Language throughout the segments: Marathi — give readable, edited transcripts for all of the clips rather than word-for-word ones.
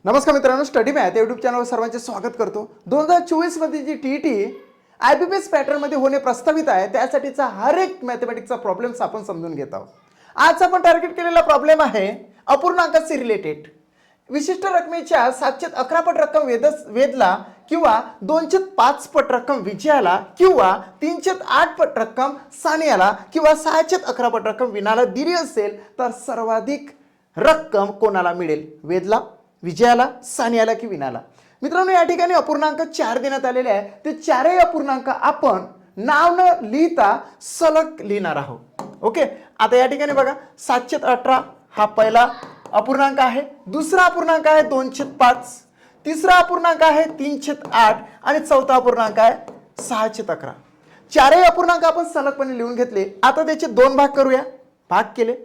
नमस्कार मित्रांनो, स्टडी मॅथ यूट्यूब चॅनलवर सर्वांचे स्वागत करतो। 2024 मध्ये जी टीईटी आयबीपीएस पॅटर्न मध्ये होणे प्रस्तावित आहे त्यासाठीचा हर एक मॅथमॅटिक्सचा प्रॉब्लेम्स आपण समजून घेत आहोत। आज आपण टार्गेट केलेला प्रॉब्लेम आहे अपूर्णांकाशी रिलेटेड। विशिष्ट रकमेच्या 711 पट रक्कम वेदला किंवा 205 पट रक्कम विजयाला किंवा 308 पट रक्कम सानियाला किंवा 611 पट रक्कम विनाला दिली असेल तर सर्वाधिक रक्कम कोणाला मिळेल? वेदला, विजयाला, सानियाला की विनाला? मित्रांनो, या ठिकाणी अपूर्णांक 4 देण्यात आलेले आहे। ते चारही अपूर्णांक आपण नाव न लिहिता सलग लिहिणार आहोत। ओके, आता या ठिकाणी बघा 718 हा पहिला अपूर्णांक आहे, दुसरा अपूर्णांक आहे 205, तिसरा अपूर्णांक आहे 308 आणि चौथा अपूर्णांक आहे 611। चारही अपूर्णांक आपण सलगपणे लिहून घेतले। आता त्याचे दोन भाग करूया। भाग केले,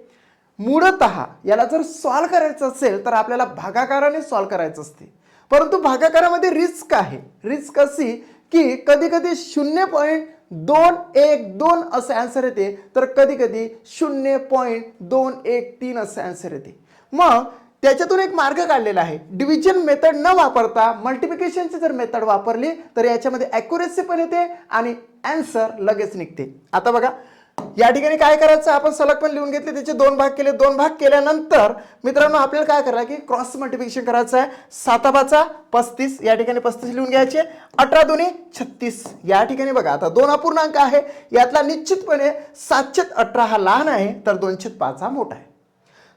मूळतः याला जर सॉल्व करायचं असेल तर आपल्याला भागाकाराने सॉल्व करायचं असते, परंतु भागाकारामध्ये रिस्क आहे। रिस्क अशी की कधी कधी 0.212 असे आन्सर येते तर कधी कधी 0.213 असे आन्सर येते। मग त्याच्यातून एक मार्ग काढलेला आहे, डिव्हिजन मेथड न वापरता मल्टिप्लिकेशनची जर मेथड वापरली तर याच्यामध्ये ॲक्युरेसी पण येते आणि आन्सर लगेच निघते। आता बघा या ठिकाणी काय करायचं, आपण सलग पण लिहून घेतले, त्याचे दोन भाग केले। दोन भाग केल्यानंतर मित्रांनो आपल्याला काय करायचं की क्रॉस मल्टिप्लिकेशन करायचं आहे। 7 35 या ठिकाणी 35 लिहून घ्यायचे, 18 दुनी 36 या ठिकाणी बघा आता दोन अपूर्णांक आहे, यातला निश्चितपणे 718 हा लहान आहे तर 205 हा मोठा आहे।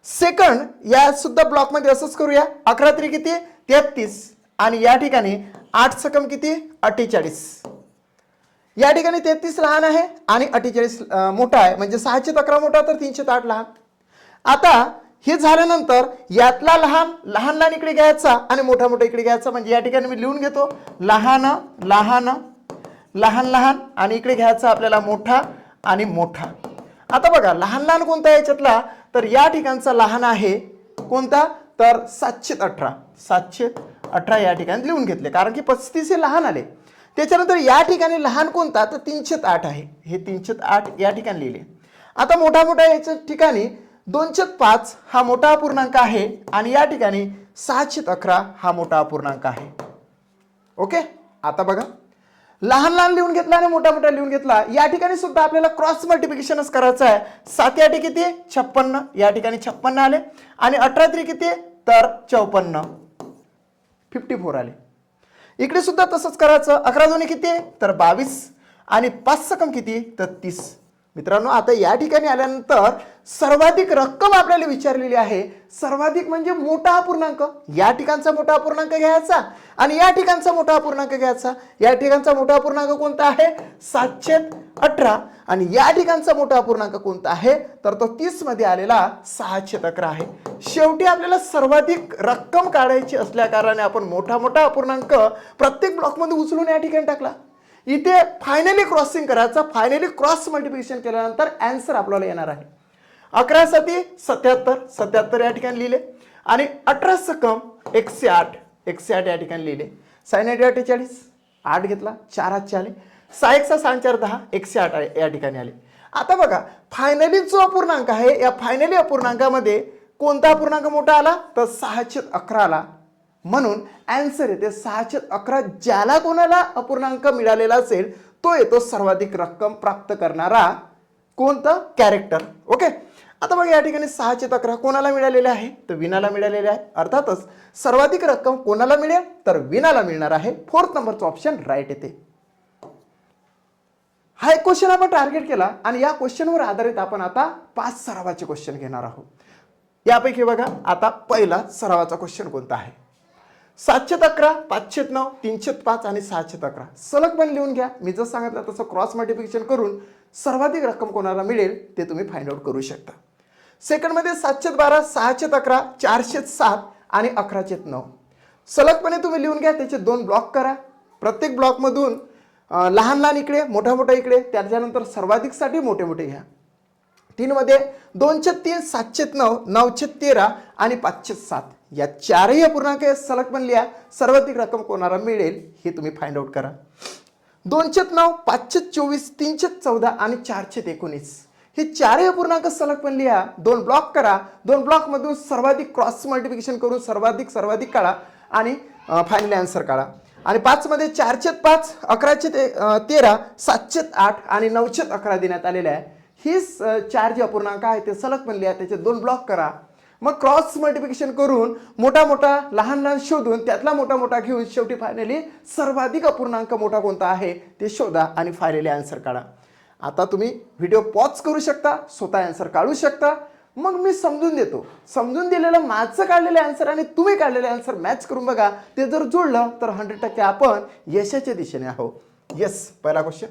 सेकंड या सुद्धा ब्लॉक मध्ये असंच करूया। 11 3 किती 33 आणि या ठिकाणी 8 सकम किती 48। या ठिकाणी 33 लहान आहे आणि 48 मोठा आहे, म्हणजे 611 मोठा तर 308 लहान। आता हे झाल्यानंतर यातला लहान लहान इकडे घ्यायचा आणि मोठा मोठा इकडे घ्यायचा, म्हणजे या ठिकाणी मी लिहून घेतो लहान लहान लहान लहान आणि इकडे घ्यायचा आपल्याला मोठा आणि मोठा। आता बघा लहान लहान कोणता आहे याच्यातला, तर या ठिकाणचा लहान आहे कोणता, तर 718 718 या ठिकाणी लिहून घेतले, कारण की 35 हे लहान आले। त्याच्यानंतर या ठिकाणी लहान कोणता, तर 308 आहे, हे 308 या ठिकाणी लिहिले। आता मोठा मोठा याच्या ठिकाणी 205 हा मोठा अपूर्णांक आहे आणि या ठिकाणी 611 हा मोठा अपूर्णांक आहे। ओके, आता बघा लहान लहान लिहून घेतला आणि मोठा मोठा लिहून घेतला। या ठिकाणी सुद्धा आपल्याला क्रॉस मल्टिप्लिकेशनच करायचं आहे। 7 या ठिकाणी किती 56 या ठिकाणी 56 आले आणि 18 3 किती तर 54 54 आले। इकडे सुद्धा तसंच करायचं। 11 दुनी किती तर 22 आणि 5 सकम किती तर 30। मित्रांनो आता या ठिकाणी आल्यानंतर सर्वाधिक रक्कम आपल्याला विचारलेली आहे। सर्वाधिक म्हणजे मोठा अपूर्णांक, या ठिकाणचा मोठा अपूर्णांक घ्यायचा आणि या ठिकाणचा मोठा अपूर्णांक घ्यायचा। या ठिकाणचा मोठा अपूर्णांक कोणता आहे 718 आणि या ठिकाणचा मोठा अपूर्णांक कोणता आहे तर तो 30 मध्ये आलेला 611 आहे। शेवटी आपल्याला सर्वाधिक रक्कम काढायची असल्या कारणाने आपण मोठा मोठा अपूर्णांक प्रत्येक ब्लॉक मध्ये उचलून या ठिकाणी टाकला। इथे फायनली क्रॉसिंग करायचा, फायनली क्रॉस मल्टिप्लिकेशन केल्यानंतर आन्सर आपल्याला येणार आहे 11 7 77 77 या ठिकाणी लिहिले आणि 18 सकम 108 108 या ठिकाणी लिहिले। 6 48 8 घेतला 4 हात आले, 6 1 6 4 10 108 या ठिकाणी आले। आता बघा फायनली जो अपूर्णांक आहे या फायनली अपूर्णांकामध्ये कोणता अपूर्णांक मोठा आला तर 611 आला, म्हणून आन्सर येते 611। ज्याला कोणाला अपूर्णांक मिळालेला असेल तो येतो सर्वाधिक रक्कम प्राप्त करणारा कोणता कॅरेक्टर। ओके, आता बघा या ठिकाणी 611 कोणाला मिळालेले आहे तर विनाला मिळालेले आहे। अर्थातच सर्वाधिक रक्कम कोणाला मिळेल तर विनाला मिळणार आहे। 4th नंबरचा ऑप्शन राईट येते। हा एक क्वेश्चन आपण टार्गेट केला आणि या क्वेश्चनवर आधारित आपण आता 5 सरावाचे क्वेश्चन घेणार आहोत। यापैकी बघा आता पहिला सरावाचा क्वेश्चन कोणता आहे, 711 509 305 आणि 611 सलग पण लिहून घ्या। मी जसं सांगितलं तसं क्रॉस मल्टिप्लिकेशन करून सर्वाधिक रक्कम कोणाला मिळेल ते तुम्ही फाइंड आउट करू शकता। सेकंड मध्ये 712 611 407 आणि 1109 सलगपणे तुम्ही लिहून घ्या। त्याचे दोन ब्लॉक करा, प्रत्येक ब्लॉक मधून लहान लहान इकडे मोठा मोठा इकडे, त्याच्यानंतर सर्वाधिक साठी मोठे मोठे घ्या। 3 मध्ये 203 709 913 आणि 507 या चारही अपूर्णांक सलग पण लिहा। सर्वाधिक रक्कम कोणाला मिळेल हे तुम्ही फाइंड आउट करा। 209 524 314 आणि 419 हे चारही अपूर्णांक सलगपणे लिहा, 2 ब्लॉक करा, 2 ब्लॉक मधून सर्वाधिक क्रॉस मल्टिप्लिकेशन करून सर्वाधिक काढा आणि फायनली आन्सर काढा. आणि 5 मध्ये 4/5, 11/13, 7/8 आणि 9/11 देण्यात आलेले आहे. ही 4 जे अपूर्णांक आहे ते सलगपणे लिहा, त्याचे 2 ब्लॉक करा, मग क्रॉस मल्टिप्लिकेशन करून मोठा लहान शोधून त्यातला मोठा घेऊन शेवटी फायनली सर्वाधिक अपूर्णांक मोठा कोणता आहे ते शोधा आणि फायनली आन्सर काढा. आता तुम्ही व्हिडिओ पॉज करू शकता, स्वतः आन्सर काढू शकता, मग मी समजून देतो. समजून दिलेलं माझं काढलेलं आन्सर आणि तुम्ही काढलेलं आन्सर मॅच करून बघा. ते जर जुळलं तर 100% आपण यशाच्या दिशेने आहोत. येस, पहिला क्वेश्चन.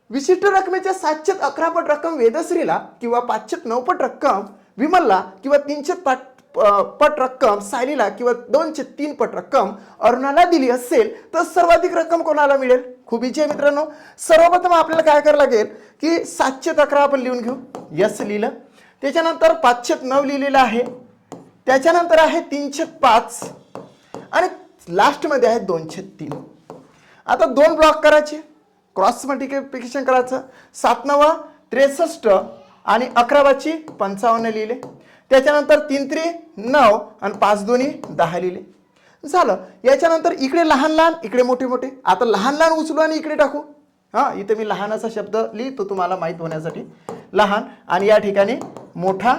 विशिष्ट रकमेच्या 7/11 पट रक्कम वेदश्रीला किंवा 5/9 पट रक्कम विमलला किंवा 3/5 पट रक्कम सायलीला किंवा 2/3 पट रक्कम अरुणाला दिली असेल तर सर्वाधिक रक्कम कोणाला मिळेल? खूप इच्छा आहे मित्रांनो. सर्वप्रथम आपल्याला काय करावं लागेल की 7/11 आपण लिहून घेऊ. यस लिहिलं. त्याच्यानंतर 5/9 लिहिलेलं आहे. त्याच्यानंतर आहे 3/5 आणि लास्टमध्ये आहे 2/3. आता 2 ब्लॉक करायचे, क्रॉस मल्टिप्लिकेशन करायचं. 7/9 63 आणि 11/5 55 लिहिले. त्याच्यानंतर 3×3 9 आणि 5×2 10 लिहिले. झालं. याच्यानंतर इकडे लहान इकडे मोठे. आता लहान उचलू आणि इकडे टाकू. हां, इथे मी लहान असा शब्द लिहितो तुम्हाला माहीत होण्यासाठी. लहान आणि या ठिकाणी मोठा.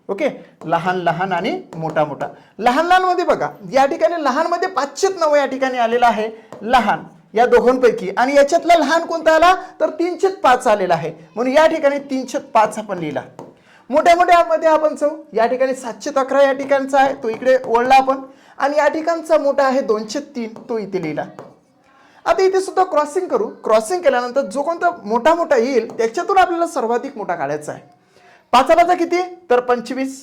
ओके, लहान आणि मोठा. लहान मध्ये बघा, या ठिकाणी लहान मध्ये 5/9 या ठिकाणी आलेला आहे लहान या दोघांपैकी, आणि याच्यातला लहान कोणता आला तर 3/5 आलेला आहे, म्हणून या ठिकाणी 3/5 आपण लिहिला. मोठ्या मध्ये आपण जाऊ. या ठिकाणी 7/11 या ठिकाणचा आहे, तो इकडे ओढला आपण, आणि या ठिकाणचा मोठा आहे 2/3, तो इथे लिहिला. आता इथे सुद्धा क्रॉसिंग करू. क्रॉसिंग केल्यानंतर जो कोणता मोठा येईल त्याच्यातून आपल्याला सर्वाधिक मोठा काढायचा आहे. 5 किती तर 25,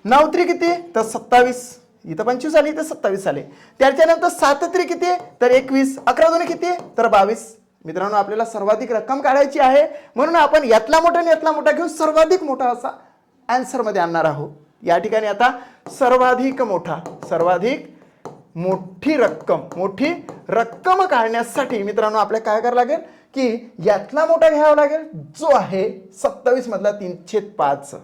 9 किती तर 27, इथं 25 आली, इथं 27 आले. त्याच्यानंतर 7 किती तर 21, 11 किती तर 22. मित्रांनो, आपल्याला सर्वाधिक रक्कम काढायची आहे, म्हणून आपण यातला मोठा आणि यातला मोठा घेऊन सर्वाधिक मोठा असा आन्सर मध्ये आणणार आहोत. या ठिकाणी आता सर्वाधिक मोठी रक्कम काढण्यासाठी मित्रांनो आपल्याला काय करावं लागेल की यातला मोठा घ्यावा लागेल, जो आहे 27 मधला 3/5,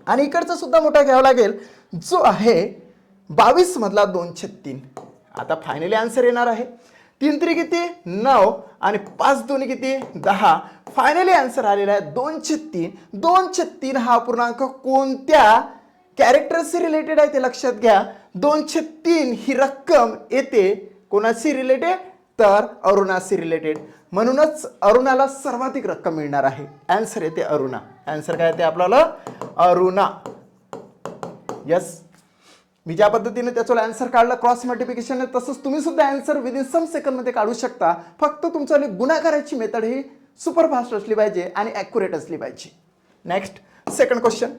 आणि इकडचा सुद्धा मोठा घ्यावा लागेल, जो आहे 22 मधला 2/3. आता फायनली आन्सर येणार आहे 3×3 किती 9 आणि 5×2 किती 10. फायनली आन्सर आलेला आहे 2/3. 2/3 हा पूर्णांक कोणत्या कॅरेक्टरशी रिलेटेड आहे ते लक्षात घ्या. 2/3 ही रक्कम येते कोणाशी रिलेटेड तर अरुणाशी रिलेटेड, म्हणूनच अरुणाला सर्वाधिक रक्कम मिळणार आहे. आन्सर येते अरुणा. आन्सर काय येते आपल्याला अरुणा. यस, मी ज्या पद्धतीने त्याचं आन्सर काढलं क्रॉस मल्टिप्लिकेशन, तसंच तुम्ही सुद्धा आन्सर विदिन सम सेकंड मध्ये काढू शकता. फक्त तुमच्याकडे गुणाकाराची मेथड ही सुपरफास्ट असली पाहिजे आणि ॲक्युरेट असली पाहिजे. Next, second question.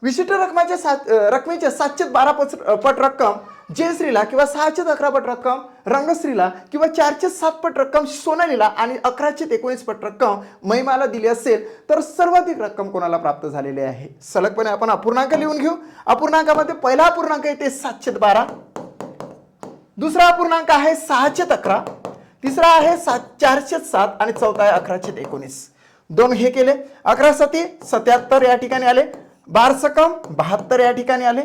विशिष्ट रकमेच्या 7/12 पट रक्कम जयश्रीला किंवा 6/11 पट रक्कम रंगश्रीला किंवा 4/7 पट रक्कम सोनालीला आणि 11/19 पट रक्कम महिमाला दिली असेल तर सर्वाधिक रक्कम कोणाला प्राप्त झालेली आहे? सलगपणे आपण अपूर्णांक लिहून घेऊ. अपूर्णांकामध्ये पहिला अपूर्णांक येते 7/12, दुसरा अपूर्णांक आहे 6/11, तिसरा आहे 4/7 आणि चौथा आहे 11/19. दोन हे केले. 11×7 77 या ठिकाणी आले. 12 72 या ठिकाणी आले.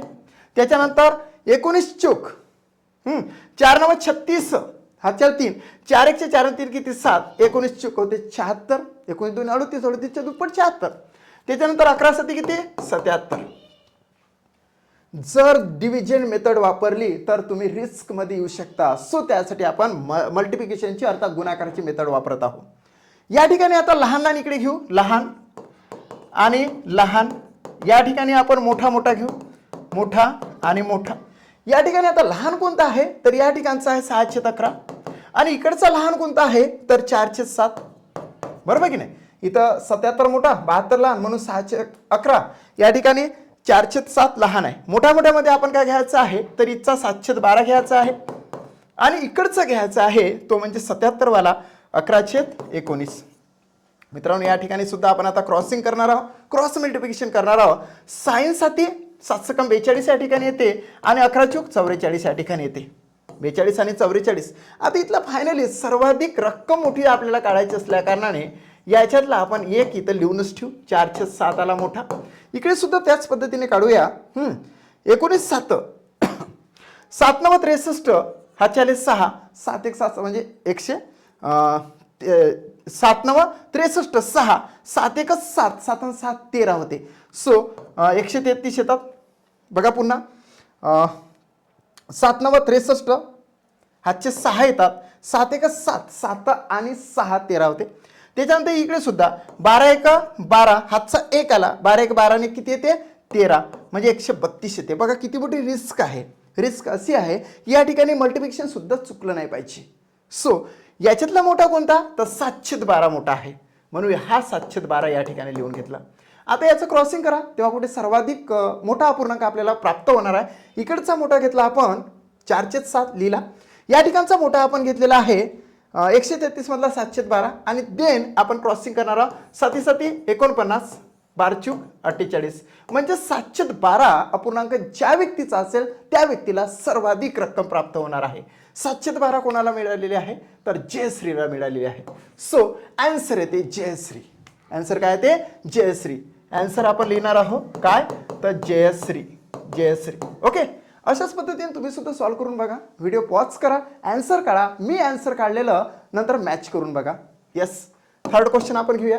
त्याच्यानंतर 19 चूक 4×9 36, हा 3, 4×1 4 3 किती 7, 19 चूक होते 76, 19×2 38, 38च्या दुप्पट 76. त्याच्यानंतर 11×7 किती 77. जर डिव्हिजन मेथड वापरली तर तुम्ही रिस्क मध्ये येऊ शकता. सो त्यासाठी आपण मल्टिप्लिकेशनची अर्थात गुणाकाराची मेथड वापरत आहोत. या ठिकाणी आता लहान इकडे घेऊ, लहान आणि लहान. या ठिकाणी आपण मोठा घेऊ, मोठा आणि मोठा. या ठिकाणी आता लहान कोणता आहे तर या ठिकाणचा आहे 6/11 आणि इकडचा लहान कोणता आहे तर 4/7. बरोबर की नाही? इथं 77 मोठा 72 लहान, म्हणून 6/11. या ठिकाणी 4/7 लहान आहे. मोठ्यामध्ये आपण काय घ्यायचं आहे तर इथचा 7/12 घ्यायचा आहे आणि इकडचा घ्यायचा आहे तो म्हणजे 77 वाला 11/19. मित्रांनो, या ठिकाणी सुद्धा आपण आता क्रॉसिंग करणार आहोत, क्रॉस मल्टिप्लिकेशन करणार आहोत. सायन्ससाठी 7 42 या ठिकाणी येते आणि 11 चूक 44 या ठिकाणी येते. 42 आणि 44. आता इथला फायनली सर्वाधिक रक्कम मोठी आपल्याला काढायची असल्या कारणाने याच्यातला आपण एक इथं लिहूनच ठेवू, 4/7 आला मोठा. इकडे सुद्धा त्याच पद्धतीने काढूया. 19 7 7 9 63 हा 6 7 1 7 म्हणजे 100 7 9 63 6 7 1 7 7 7 13 होते. सो 133 येतात. बघा पुन्हा 7 9 63 हातचे 6 येतात. 7 1 7 7 आणि 6 13 होते. त्याच्यानंतर इकडे सुद्धा 12 1 12 हातचा 1 आला. 12 1 12 ने किती येते 13 म्हणजे 132 येते. बघा किती मोठी रिस्क आहे. रिस्क अशी आहे या ठिकाणी मल्टिप्लिकेशन सुद्धा चुकलं नाही पाहिजे. सो याच्यातला मोठा कोणता तर 712 मोठा आहे, म्हणून हा 712 या ठिकाणी लिहून घेतला. आता याचं क्रॉसिंग करा तेव्हा कुठे सर्वाधिक मोठा अपूर्णांक आपल्याला प्राप्त होणार आहे. इकडचा मोठा घेतला आपण 4/7 लिहिला. या ठिकाणचा मोठा आपण घेतलेला आहे 133 मधला 712 आणि देन आपण क्रॉसिंग करणार आहोत 7 7 49 12 48 म्हणजे 712 अपूर्णांक ज्या व्यक्तीचा असेल त्या व्यक्तीला सर्वाधिक रक्कम प्राप्त होणार आहे. 712 कोणाला मिळालेली आहे तर जयश्रीला मिळालेली आहे. सो आन्सर येते जयश्री. आन्सर काय येते जयश्री. आन्सर आपण लिहिणार आहोत काय तर जयश्री. जयश्री. ओके. अशाच पद्धतीने तुम्ही सुद्धा सॉल्व्ह करून बघा. व्हिडिओ पॉज करा, आन्सर काढा. मी आन्सर काढलेलं नंतर मॅच करून बघा. येस. थर्ड क्वेश्चन आपण घेऊया.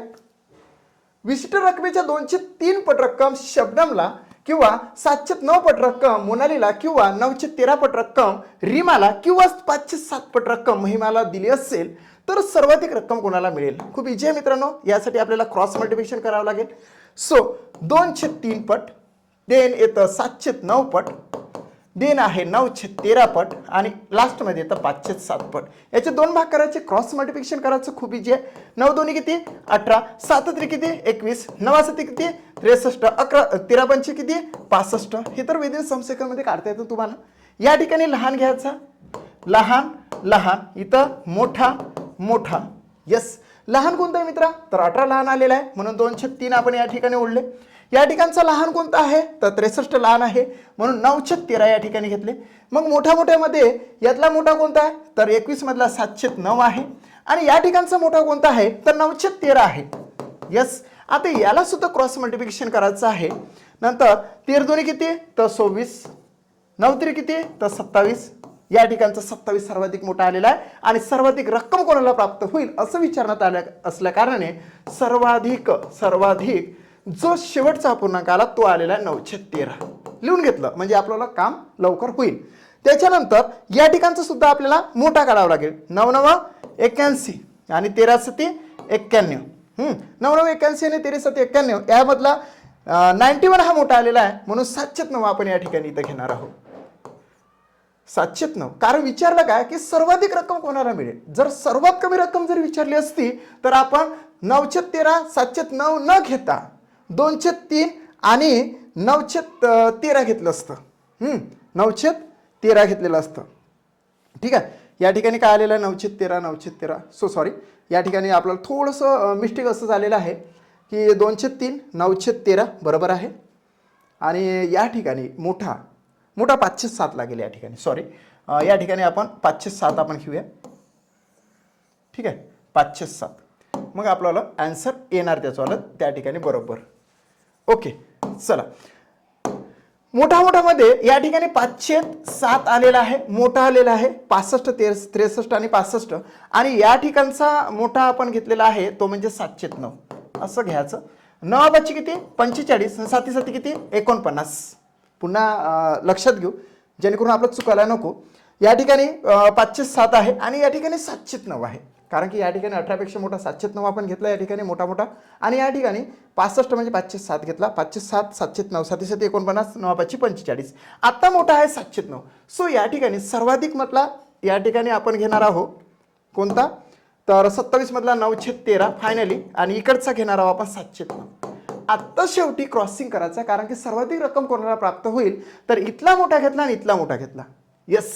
विशिष्ट रकमेच्या 203 पट रक्कम शबनमला किंवा 709 पट रक्कम मोनालीला किंवा 913 पट रक्कम रीमाला किंवा 507 पट रक्कम महिमाला दिली असेल तर सर्वाधिक रक्कम कोणाला मिळेल. खूप इझी आहे मित्रांनो. यासाठी आपल्याला क्रॉस मल्टिप्लिकेशन करावं लागेल. सो 203 पट देन येतं 709 पट देन आहे 913 पट आणि लास्टमध्ये येतं 507 पट. याचे दोन भाग करायचे, क्रॉस मल्टिप्लिकेशन करायचं खूप इझी आहे. 9 2 किती 18 7 3 किती 21 9 7 किती 63 11 13 5 किती 65. हे तर विदिन सम सेकंड मध्ये काढता येतं तुम्हाला. या ठिकाणी लहान घ्यायचा, लहान लहान इथं मोठा मोठा. येस. लहान कोणता आहे मित्रा तर 18 लहान आलेला आहे म्हणून 203 आपण या ठिकाणी ओढले. या ठिकाणचा लहान कोणता आहे तर 63 लहान आहे म्हणून 913 या ठिकाणी घेतले. मग मोठ्या मोठ्यामध्ये यातला मोठा कोणता आहे तर 21 मधला 709 आहे आणि या ठिकाणचा मोठा कोणता आहे तर 913 आहे. यस. आता याला सुद्धा क्रॉस मल्टिप्लिकेशन करायचं आहे. नंतर 13 2 किती तर 24 9 3 किती तर 27. या ठिकाणचा 27 सर्वाधिक मोठा आलेला आहे आणि सर्वाधिक रक्कम कोणाला प्राप्त होईल असं विचारण्यात आलं असल्या कारणाने सर्वाधिक जो शेवटचा अपूर्णांक आला तो आलेला आहे 913 लिहून घेतलं म्हणजे आपल्याला काम लवकर होईल. त्याच्यानंतर या ठिकाणचं सुद्धा आपल्याला मोठा काढावा लागेल. 9 9 81 आणि 13 7 91. 9 9 81 आणि 13 7 91 यामधला 91 हा मोठा आलेला आहे म्हणून 709 आपण या ठिकाणी इथं घेणार आहोत. 709 कारण विचारलं काय की सर्वाधिक रक्कम कोणाला मिळेल. जर सर्वात कमी रक्कम जर विचारली असती तर आपण 913 709 न घेता 203 आणि 913 घेतलं असतं. 913 घेतलेलं असतं. ठीक आहे. या ठिकाणी काय आलेलं आहे 913 सो सॉरी या ठिकाणी आपल्याला थोडंसं मिस्टेक असं झालेलं आहे की 203 913 बरोबर आहे आणि या ठिकाणी मोठा 507 लागेल या ठिकाणी. सॉरी या ठिकाणी आपण 507 आपण घेऊया. ठीक आहे 507 मग आपल्याला आन्सर येणार त्याचं त्या ठिकाणी बरोबर. ओके. चला मोठ्यामध्ये या ठिकाणी 507 आलेला आहे, मोठा आलेला आहे 65 63 आणि 65 आणि या ठिकाणचा मोठा आपण घेतलेला आहे तो म्हणजे 709 असं घ्यायचं. 9 5 किती 45 7 7 किती 49. पुन्हा लक्षात घेऊ जेणेकरून आपलं चुकायला नको. या ठिकाणी 507 आहे आणि या ठिकाणी 709 आहे कारण की या ठिकाणी 18 पेक्षा मोठा 709 आपण घेतला या ठिकाणी मोठा आणि या ठिकाणी 65 म्हणजे 507 घेतला 507 709 7 7 49 9 5 45. आता मोठा आहे 709. सो या ठिकाणी सर्वाधिक मतला या ठिकाणी आपण घेणार आहोत कोणता तर 27 मधला 913 फायनली आणि इकडचा घेणार आहोत आपण 709. आत्ता शेवटी क्रॉसिंग करायचं कारण की सर्वाधिक रक्कम कोणाला प्राप्त होईल तर इथला मोठा घेतला आणि इथला मोठा घेतला. येस.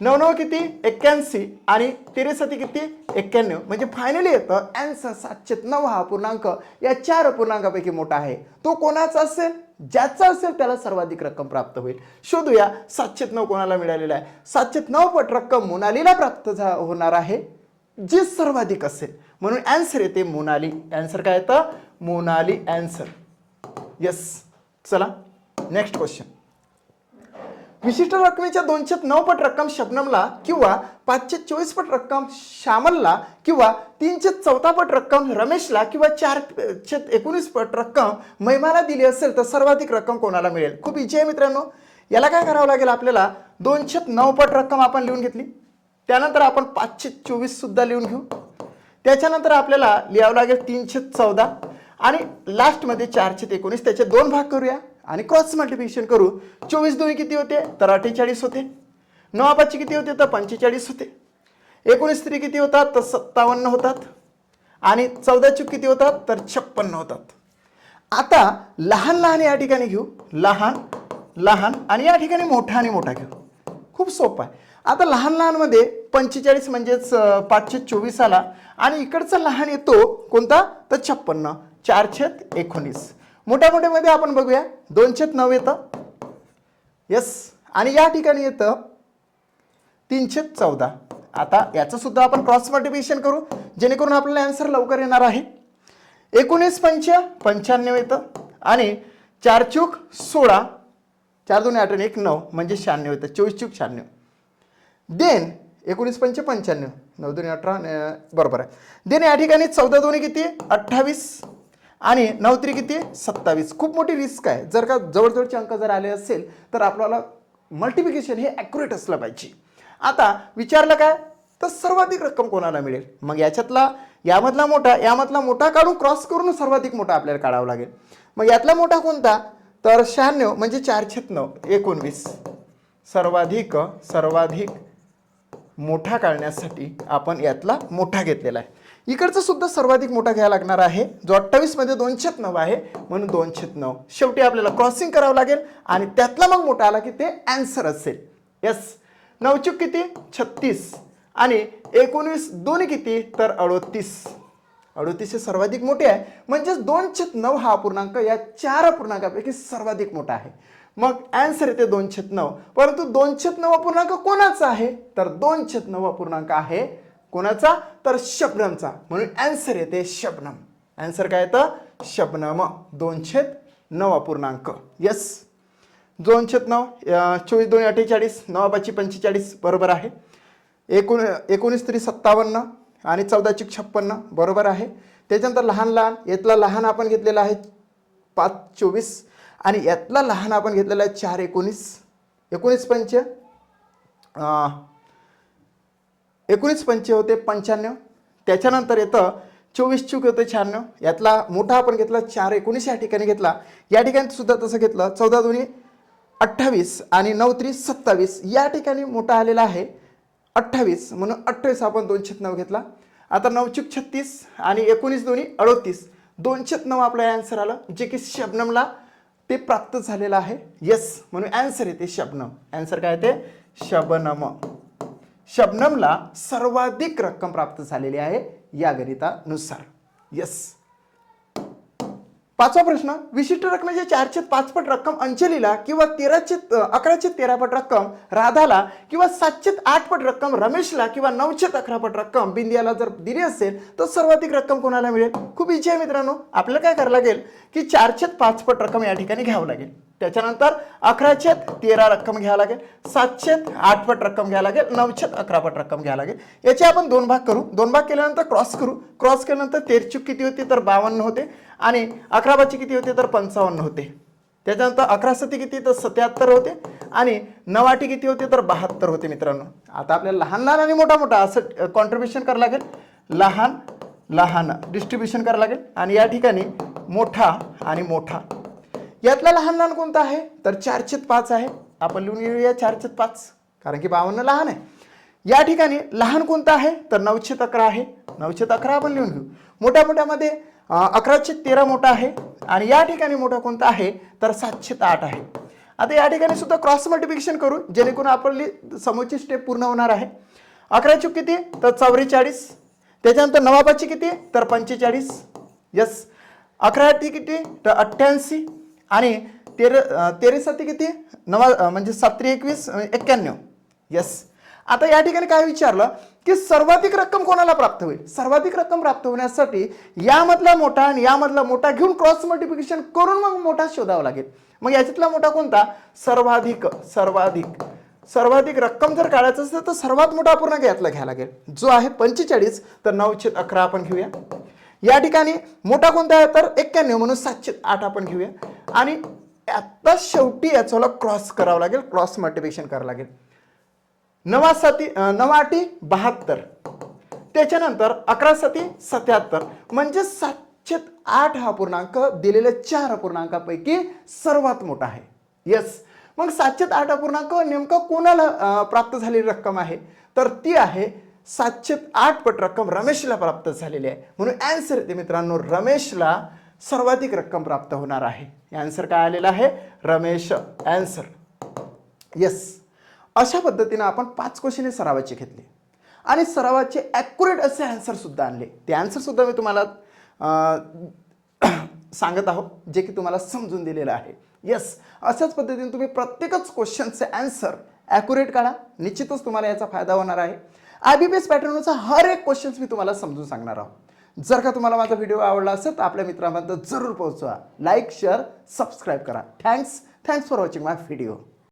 9 9 किती 81 आणि 13 7 किती 91 म्हणजे फायनली येतं आन्सर 709 हा अपूर्णांक या 4 अपूर्णांकापैकी मोठा आहे. तो कोणाचा असेल ज्याचा असेल त्याला सर्वाधिक रक्कम प्राप्त होईल. शोधूया 709 कोणाला मिळालेला आहे. 709 पट रक्कम मोनालीला प्राप्त होणार आहे जे सर्वाधिक असेल, म्हणून ॲन्सर येते मोनाली. ॲन्सर काय येतं? मोनाली ॲन्सर. येस. चला नेक्स्ट क्वेश्चन. विशिष्ट रकमेच्या 209 पट रक्कम शबनमला किंवा 524 पट रक्कम श्यामलला किंवा 314 पट रक्कम रमेशला किंवा 419 पट रक्कम महिमाला दिली असेल तर सर्वाधिक रक्कम कोणाला मिळेल? खूप इजी आहे मित्रांनो. याला काय करावं लागेल? आपल्याला 209 पट रक्कम आपण लिहून घेतली, त्यानंतर आपण 524 सुद्धा लिहून घेऊ, त्याच्यानंतर आपल्याला लिहावं लागेल 314 आणि लास्टमध्ये 419. त्याचे 2 भाग करूया आणि क्रॉस मल्टिप्लिकेशन करू. 24 दोन्ही किती होते? तर 48 होते. 9 पाचशे किती होते? तर 45 होते. 19 तरी किती होतात? तर 57 होतात. आणि 14 चूक किती होतात? तर 56 होतात. आता लहान लहान या ठिकाणी घेऊ, लहान लहान, आणि या ठिकाणी मोठा आणि मोठा घेऊ. खूप सोपं आहे. आता लहान लहानमध्ये 45 म्हणजेच 524 आला आणि इकडचा लहान येतो कोणता? तर 56, 419. मोठ्या मोठ्यामध्ये आपण बघूया 209 येतं. यस. आणि या ठिकाणी येतं 314. आता याचं सुद्धा आपण क्रॉस मल्टिप्लिकेशन करू जेणेकरून आपल्याला आन्सर लवकर येणार आहे. 19 पंच 95 येतं आणि 4 चूक 16, 4 2 8 1 9 म्हणजे 96 येतं. 24 चूक 96. देन 19 पंच 95, 9 2 18 बरोबर आहे. देन या ठिकाणी 14 दोन्ही किती? 28 आणि 9 3 किती? 27. खूप मोठी रिस्क आहे. जर का जवळजवळचे अंक जर आले असेल तर आपल्याला मल्टिप्लिकेशन हे ॲक्युरेट असलं पाहिजे. आता विचारलं काय? तर सर्वाधिक रक्कम कोणाला मिळेल? मग याच्यातला यामधला मोठा, यामधला मोठा काढून क्रॉस करून सर्वाधिक मोठा आपल्याला काढावा लागेल. मग यातला मोठा कोणता? तर 96 म्हणजे 409 19. सर्वाधिक मोठा काढण्यासाठी आपण यातला मोठा घेतलेला आहे. इकडचा सुद्धा सर्वाधिक मोठा घ्यायला लागणार आहे जो 28 मध्ये 209 आहे, म्हणून 209. शेवटी आपल्याला क्रॉसिंग करावं लागेल आणि त्यातला मग मोठा आला की ते आन्सर असेल. यस. 9 चूक किती? 36 आणि 19 दोन्ही किती? तर 38. 38 हे सर्वाधिक मोठे आहे, म्हणजेच 209 हा अपूर्णांक या 4 अपूर्णांकापैकी सर्वाधिक मोठा आहे. मग आन्सर येते 209. परंतु 209 अपूर्णांक कोणाचा आहे? तर 209 अपूर्णांक आहे कोणाचा? तर शबनमचा. म्हणून आन्सर येते शबनम. आन्सर काय येतं? शबनम. 209 अपूर्णांक. यस. 209 24 2 48 9 5 45 बरोबर आहे. 19 तरी 57 आणि 14 चूक 56 बरोबर आहे. त्याच्यानंतर लहान लहान, यातला लहान आपण घेतलेला आहे 524 आणि यातला लहान आपण घेतलेला आहे 419. 19 पंच 19 पंच होते 95. त्याच्यानंतर येतं 24 चूक होते 96. यातला मोठा आपण घेतला 419 या ठिकाणी घेतला. या ठिकाणी सुद्धा तसं घेतलं. 14 दोन्ही 28 आणि 9 3 27. या ठिकाणी मोठा आलेला आहे 28, म्हणून 28 आपण 209 घेतला. आता 9 चूक 36 आणि 19 दोन्ही 38. 209 आपलं आन्सर आलं, जे की शबनमला ते प्राप्त झालेलं आहे. यस. म्हणून आन्सर येते शबनम. आन्सर काय येते? शबनम. शबनमला सर्वाधिक रक्कम प्राप्त झालेली आहे या गणितानुसार. यस. 5वा प्रश्न. विशिष्ट रकमेच्या 4/5 पट रक्कम अंजलीला किंवा 11/13 पट रक्कम राधाला किंवा 7/8 पट रक्कम रमेशला किंवा 9/11 पट रक्कम बिंदियाला जर दिली असेल तर सर्वाधिक रक्कम कोणाला मिळेल? खूप इजी आहे मित्रांनो. आपल्याला काय करावं लागेल की 4/5 पट रक्कम या ठिकाणी घ्यावं लागेल. त्याच्यानंतर 11/13 रक्कम घ्यावं लागेल, 7/8 पट रक्कम घ्यावं लागेल, 9/11 पट रक्कम घ्यावं लागेल. याचे आपण 2 भाग करू. 2 भाग केल्यानंतर क्रॉस करू. क्रॉस केल्यानंतर 13 चूक किती होते? तर 52 होते आणि 11 5 किती होते? तर 55 होते. त्याच्यानंतर 11 7 किती? तर 77 होते आणि 9 8 किती होते? तर 72 होते मित्रांनो. आता आपल्याला लहान लहान आणि मोठा मोठा असं कॉन्ट्रीब्युशन करावं लागेल. लहान लहान डिस्ट्रीब्युशन करावं लागेल आणि या ठिकाणी मोठा आणि मोठा. यातला लहान लहान कोणता आहे? तर 4/5 आहे. आपण लिहून घेऊया 4/5 कारण की 52 लहान आहे. या ठिकाणी लहान कोणता आहे? तर 9/11 आहे. 9/11 आपण लिहून घेऊ. मोठ्या मोठ्यामध्ये 11/13 मोठा आहे आणि या ठिकाणी मोठा कोणता आहे? तर 7/8 आहे. आता या ठिकाणी सुद्धा क्रॉस मल्टिप्लिकेशन करू जेणेकरून आपली समोरची स्टेप पूर्ण होणार आहे. 11 चूक किती? तर 44. त्याच्यानंतर 9 5 किती? तर 45. यस. 11 8 किती? तर 88 आणि 13 7 किती? 9 म्हणजे 7 3 21 91. यस. आता या ठिकाणी काय विचारलं की सर्वाधिक रक्कम कोणाला प्राप्त होईल. सर्वाधिक रक्कम प्राप्त होण्यासाठी यामधला मोठा आणि यामधला मोठा घेऊन क्रॉस मल्टिप्लिकेशन करून मग मोठा शोधावा लागेल. मग याच्यातला मोठा कोणता. सर्वाधिक सर्वाधिक सर्वाधिक रक्कम जर काढायचं असेल तर सर्वात मोठा अपूर्णांक यातला घ्यायला लागेल जो आहे 45. तर 9/11 आपण घेऊया. या ठिकाणी मोठा कोणता आहे तर 91 म्हणून 7/8 आपण घेऊया. आणि आता शेवटी याचा क्रॉस करावं लागेल, क्रॉस मल्टिप्लिकेशन करावं लागेल. 9 72. त्याच्यानंतर 11 77 म्हणजे 7/8 हा अपूर्णांक दिलेल्या 4 अपूर्णांकापैकी सर्वात मोठा आहे. येस. मग 7/8 अपूर्णांक नेमका कोणाला प्राप्त झालेली रक्कम आहे तर ती आहे 7/8 पट रक्कम रमेशला प्राप्त झालेली आहे. म्हणून आन्सर येते मित्रांनो रमेशला सर्वाधिक रक्कम प्राप्त होणार आहे. आन्सर काय आलेला आहे रमेश. Answer yes. अशा पद्धतीने आपण 5 क्वेश्चन सरावाचे घेतले आणि सरावाचे ॲक्युरेट असे आन्सर सुद्धा आणले. ते आन्सर सुद्धा मी तुम्हाला सांगत आहोत जे की तुम्हाला समजून दिलेलं आहे. येस. अशाच पद्धतीने तुम्ही प्रत्येकच क्वेश्चनचे आन्सर ॲक्युरेट काढा, निश्चितच तुम्हाला याचा फायदा होणार आहे. IBPS पॅटर्नचा हर एक क्वेश्चन मी तुम्हाला समजून सांगणार आहोत. जर का तुम्हाला माझा व्हिडिओ आवडला असेल तर आपल्या मित्रांपर्यंत जरूर पोहोचवा. लाईक शेअर सबस्क्राईब करा. Thanks for watching my video.